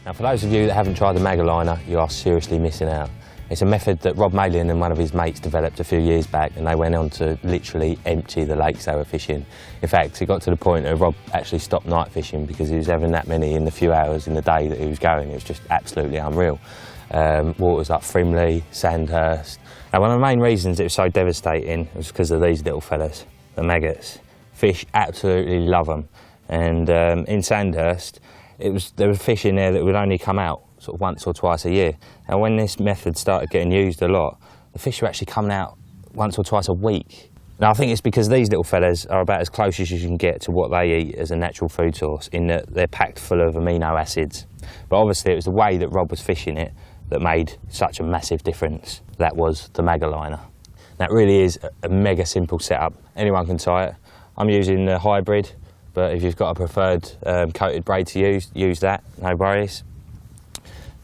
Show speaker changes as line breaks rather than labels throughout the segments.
Now for those of you that haven't tried the Mag Aligner, you are seriously missing out. It's a method that Rob Malin and one of his mates developed a few years back, and they went on to literally empty the lakes they were fishing. In fact, it got to the point where Rob actually stopped night fishing because he was having that many in the few hours in the day that he was going. It was just absolutely unreal. Waters like Frimley, Sandhurst. And one of the main reasons it was so devastating was because of these little fellas, the maggots. Fish absolutely love them. And in Sandhurst, there was fish in there that would only come out sort of once or twice a year. And when this method started getting used a lot, the fish were actually coming out once or twice a week. Now I think it's because these little fellas are about as close as you can get to what they eat as a natural food source, in that they're packed full of amino acids. But obviously it was the way that Rob was fishing it that made such a massive difference. That was the Mag Aligner. That really is a mega simple setup. Anyone can tie it. I'm using the hybrid, but if you've got a preferred coated braid to use that, no worries.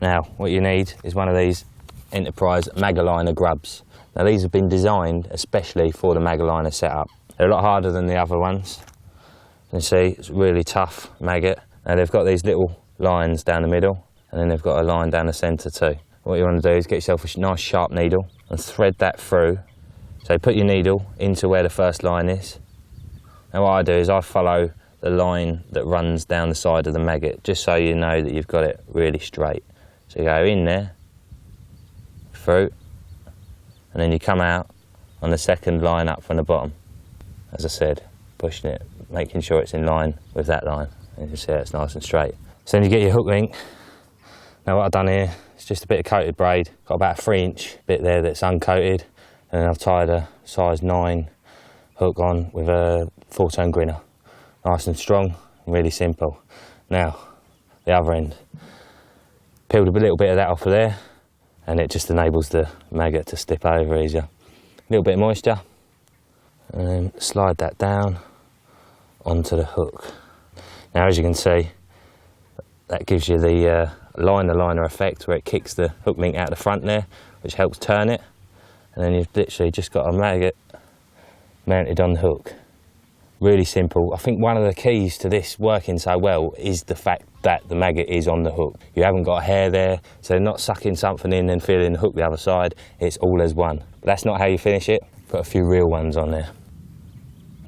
Now, what you need is one of these Enterprise Mag Aligner Grubs. Now these have been designed especially for the Mag Aligner setup. They're a lot harder than the other ones. You can see it's really tough maggot. Now they've got these little lines down the middle, and then they've got a line down the centre too. What you want to do is get yourself a nice sharp needle and thread that through. So put your needle into where the first line is. Now what I do is I follow the line that runs down the side of the maggot, just so you know that you've got it really straight. So you go in there, through, and then you come out on the second line up from the bottom. As I said, pushing it, making sure it's in line with that line. And you can see it's nice and straight. So then you get your hook link. Now what I've done here is just a bit of coated braid. Got about a 3-inch bit there that's uncoated, and then I've tied a size 9 hook on with a 4-tone grinner. Nice and strong, and really simple. Now, the other end. Peeled a little bit of that off of there, and it just enables the maggot to slip over easier. A little bit of moisture, and then slide that down onto the hook. Now as you can see, that gives you the liner effect, where it kicks the hook link out the front there, which helps turn it, and then you've literally just got a maggot mounted on the hook. Really simple. I think one of the keys to this working so well is the fact that the maggot is on the hook. You haven't got a hair there, so they're not sucking something in and feeling the hook the other side. It's all as one. But that's not how you finish it. Put a few real ones on there.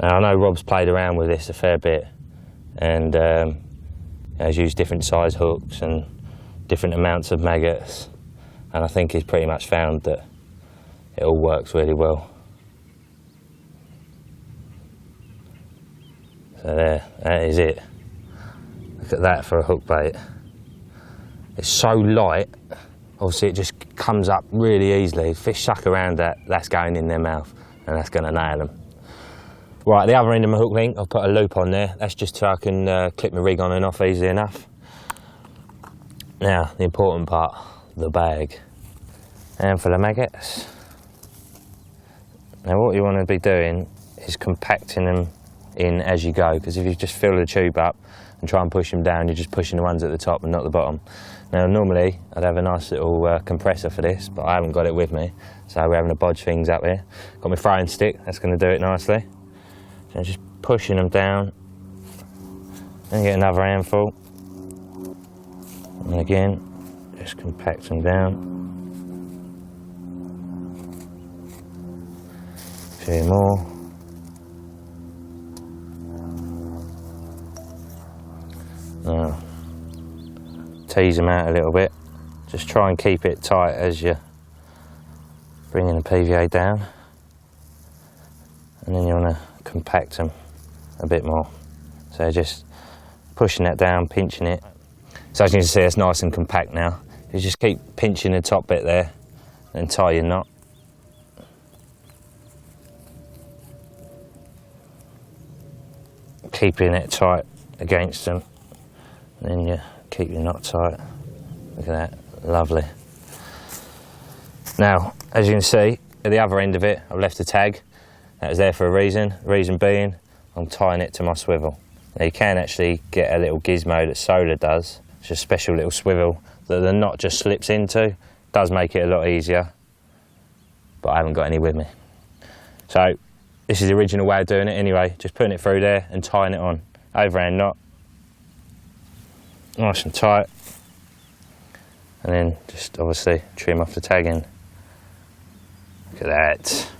Now I know Rob's played around with this a fair bit, and has used different size hooks and different amounts of maggots, and I think he's pretty much found that it all works really well. So there, that is it. Look at that for a hook bait. It's so light, obviously it just comes up really easily. Fish suck around that, that's going in their mouth, and that's going to nail them. Right, the other end of my hook link, I've put a loop on there. That's just so I can clip my rig on and off easy enough. Now, the important part, the bag. And for the maggots. Now what you want to be doing is compacting them in as you go, because if you just fill the tube up and try and push them down, you're just pushing the ones at the top and not the bottom. Now normally I'd have a nice little compressor for this, but I haven't got it with me, so we're having to bodge things up here. Got my throwing stick, that's going to do it nicely. So just pushing them down, and get another handful, and again just compact them down. A few more. Now, tease them out a little bit. Just try and keep it tight as you're bringing the PVA down, and then you want to compact them a bit more. So just pushing that down, pinching it. So as you can see, it's nice and compact now. You just keep pinching the top bit there and tie your knot. Keeping it tight against them. Then you keep your knot tight. Look at that, lovely. Now, as you can see, at the other end of it, I've left a tag. That was there for a reason. The reason being, I'm tying it to my swivel. Now you can actually get a little gizmo that Solar does. It's a special little swivel that the knot just slips into. Does make it a lot easier, but I haven't got any with me. So, this is the original way of doing it anyway. Just putting it through there and tying it on. Overhand knot. Nice and tight. and then just obviously trim off the tagging. Look at that.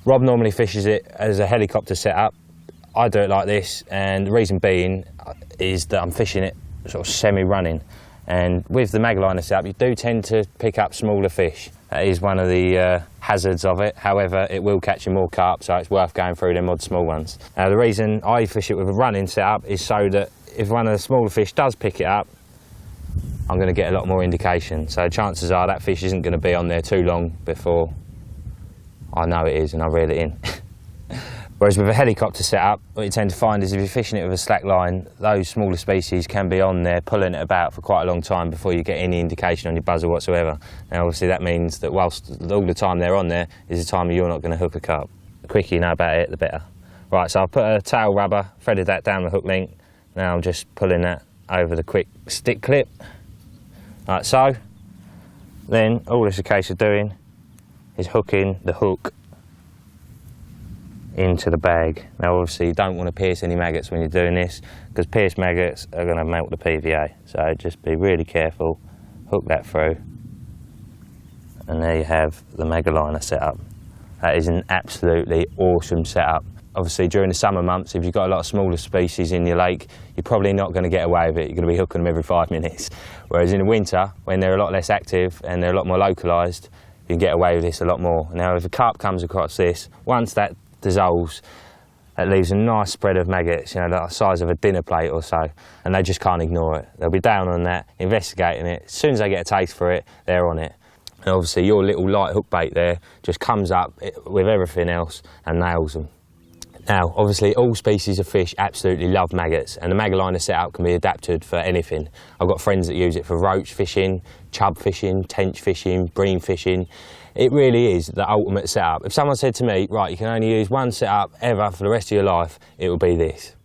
Rob normally fishes it as a helicopter setup. I do it like this, and the reason being is that I'm fishing it sort of semi-running. And with the Mag Aligner setup, you do tend to pick up smaller fish. That is one of the hazards of it. However, it will catch you more carp, so it's worth going through them odd small ones. Now, the reason I fish it with a running setup is so that if one of the smaller fish does pick it up, I'm going to get a lot more indication. So chances are that fish isn't going to be on there too long before I know it is and I reel it in. Whereas with a helicopter setup, what you tend to find is if you're fishing it with a slack line, those smaller species can be on there pulling it about for quite a long time before you get any indication on your buzzer whatsoever. Now obviously that means that whilst all the time they're on there is the time you're not going to hook a carp. The quicker you know about it, the better. Right, so I've put a tail rubber, threaded that down the hook link. Now I'm just pulling that over the quick stick clip. Like so. Then all it's a case of doing is hooking the hook into the bag. Now obviously you don't want to pierce any maggots when you're doing this, because pierced maggots are going to melt the PVA. So just be really careful, hook that through, and there you have the Mag Aligner setup. That is an absolutely awesome setup. Obviously during the summer months, if you've got a lot of smaller species in your lake, you're probably not going to get away with it. You're going to be hooking them every 5 minutes. Whereas in the winter, when they're a lot less active and they're a lot more localised, you can get away with this a lot more. Now if a carp comes across this, once that dissolves, it leaves a nice spread of maggots, you know, the size of a dinner plate or so, and they just can't ignore it. They'll be down on that, investigating it. As soon as they get a taste for it, they're on it. And obviously your little light hook bait there just comes up with everything else and nails them. Now, obviously all species of fish absolutely love maggots, and the Mag Aligner setup can be adapted for anything. I've got friends that use it for roach fishing, chub fishing, tench fishing, bream fishing. It really is the ultimate setup. If someone said to me, right, you can only use one setup ever for the rest of your life, it would be this.